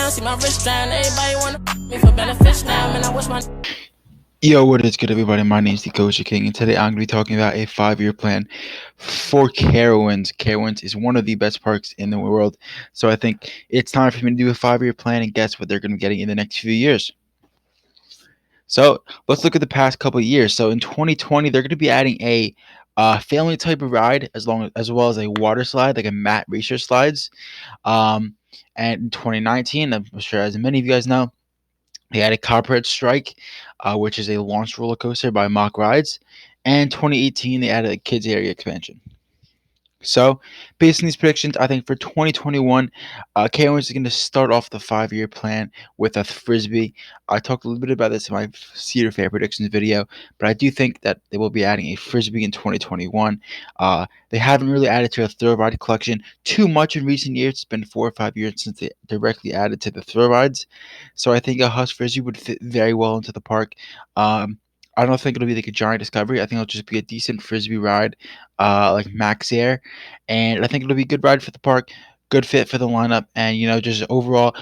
down, see my wrist down. Everybody wanna me for benefits now, man. I wish my Yo, what is good, everybody? My name is the Coach King, and today I'm going to be talking about a 5-year plan for Carowinds. Carowinds is one of the best parks in the world, so I think it's time for me to do a 5-year plan and guess what they're going to be getting in the next few years. So let's look at the past couple of years. So in 2020, they're going to be adding a family type of ride as well as a water slide, like a mat racer slides. Um, and in 2019, I'm sure as many of you guys know, they added Copperhead Strike, which is a launch roller coaster by Mock Rides. And 2018, they added a kids area expansion. So, based on these predictions, I think for 2021, Carowinds is going to start off the 5-year plan with a frisbee. I talked a little bit about this in my Cedar Fair predictions video, but I do think that they will be adding a frisbee in 2021. They haven't really added to a thrill ride collection too much in recent years. It's been 4 or 5 years since they directly added to the thrill rides, so I think a Husk frisbee would fit very well into the park. I don't think it'll be like a giant discovery. I think it'll just be a decent frisbee ride, like Max Air, and I think it'll be a good ride for the park, good fit for the lineup, and just overall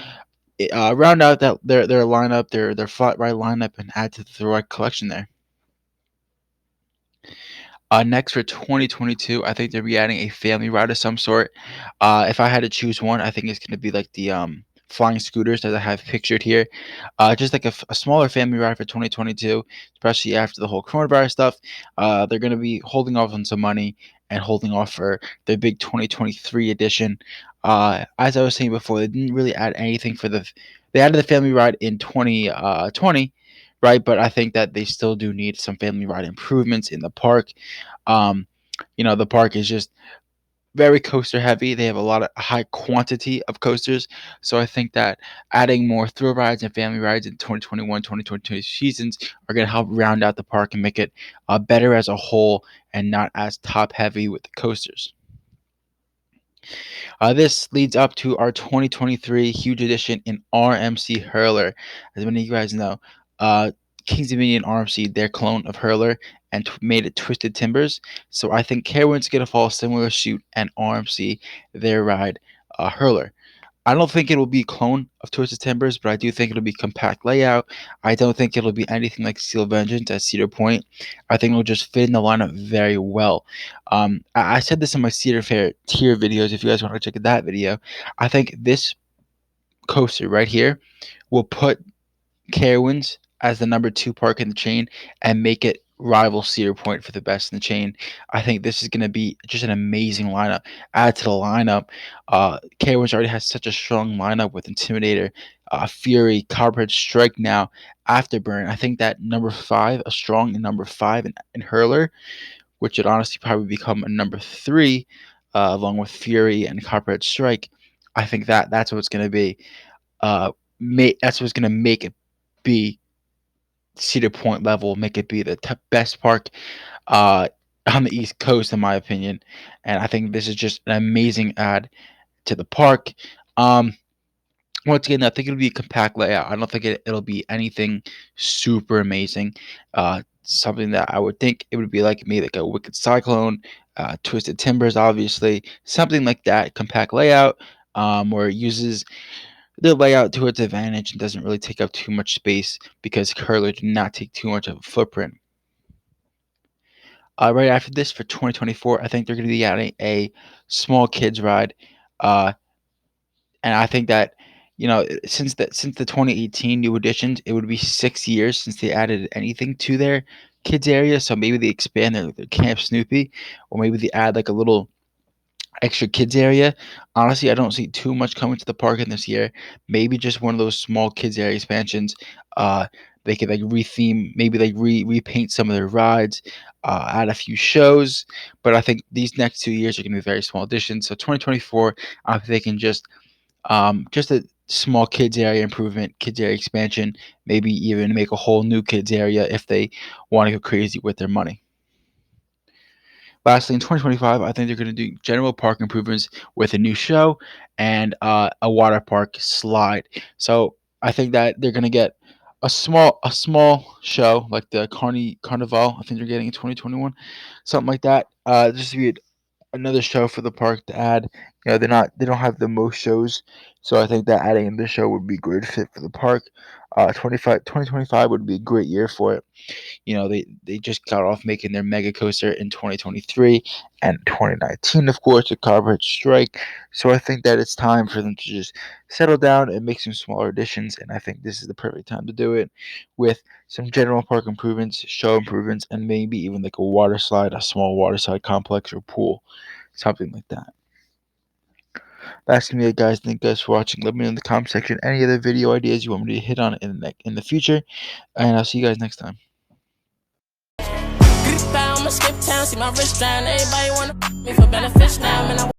round out their lineup, their flat ride lineup, and add to the ride collection there. Next for 2022, I think they'll be adding a family ride of some sort. If I had to choose one, I think it's going to be like the flying scooters that I have pictured here. Just like a smaller family ride for 2022, especially after the whole coronavirus stuff. They're going to be holding off on some money and holding off for their big 2023 edition. As I was saying before, they didn't really add anything for they added the family ride in 2020, right? But I think that they still do need some family ride improvements in the park. Um, the park is just very coaster heavy. They have a lot of high quantity of coasters. So I think that adding more thrill rides and family rides in 2021, 2022 seasons are going to help round out the park and make it better as a whole and not as top heavy with the coasters. This leads up to our 2023 huge edition in RMC Hurler. As many of you guys know, Kings Dominion RMC, their clone of Hurler, and made it Twisted Timbers. So I think Carowinds going to follow a similar suit and RMC their ride Hurler. I don't think it'll be a clone of Twisted Timbers, but I do think it'll be compact layout. I don't think it'll be anything like Steel Vengeance at Cedar Point. I think it'll just fit in the lineup very well. I said this in my Cedar Fair tier videos. If you guys want to check that video, I think this coaster right here will put Carowinds as the number 2 park in the chain and make it rival Cedar Point for the best in the chain. I think this is going to be just an amazing lineup. Add to the lineup, Carowinds already has such a strong lineup with Intimidator, Fury, Copperhead Strike now, Afterburn. I think that number 5, a strong number 5 in Hurler, which would honestly probably become a number 3 along with Fury and Copperhead Strike. I think that's what it's going to be. That's what's going to make it be Cedar Point level, make it be the best park uh, on the East Coast, in my opinion. And I think this is just an amazing add to the park. Um, Once again, I think it'll be a compact layout. I don't think it'll be anything super amazing. Something that I would think it would be like maybe like a Wicked Cyclone, Twisted Timbers, obviously, something like that. Compact layout, where it uses the layout to its advantage and doesn't really take up too much space because curler do not take too much of a footprint. Right after this for 2024, I think they're going to be adding a small kids ride, uh, and I think that since the 2018 new additions, it would be 6 years since they added anything to their kids area. So maybe they expand their Camp Snoopy, or maybe they add like a little extra kids area. Honestly, I don't see too much coming to the park in this year. Maybe just one of those small kids area expansions. Uh, they could like retheme, maybe like repaint some of their rides, add a few shows. But I think these next 2 years are going to be very small additions. So 2024, I'm thinking just a small kids area improvement, kids area expansion. Maybe even make a whole new kids area if they want to go crazy with their money. Lastly, in 2025, I think they're going to do general park improvements with a new show and a water park slide. So I think that they're going to get a small show like the Carnival. I think they're getting in 2021, something like that. Just to be another show for the park to add. they don't have the most shows, so I think that adding in the show would be a great fit for the park. 2025 would be a great year for it. They just got off making their mega coaster in 2023 and 2019, of course, the copyright strike. So I think that it's time for them to just settle down and make some smaller additions, and I think this is the perfect time to do it with some general park improvements, show improvements, and maybe even like a small water slide complex or pool, something like that. That's gonna be it, guys. Thank you guys for watching. Let me know in the comment section any other video ideas you want me to hit on in the future, and I'll see you guys next time. I'ma skip town, see my wrist drown. Everybody wanna me for benefits now, man.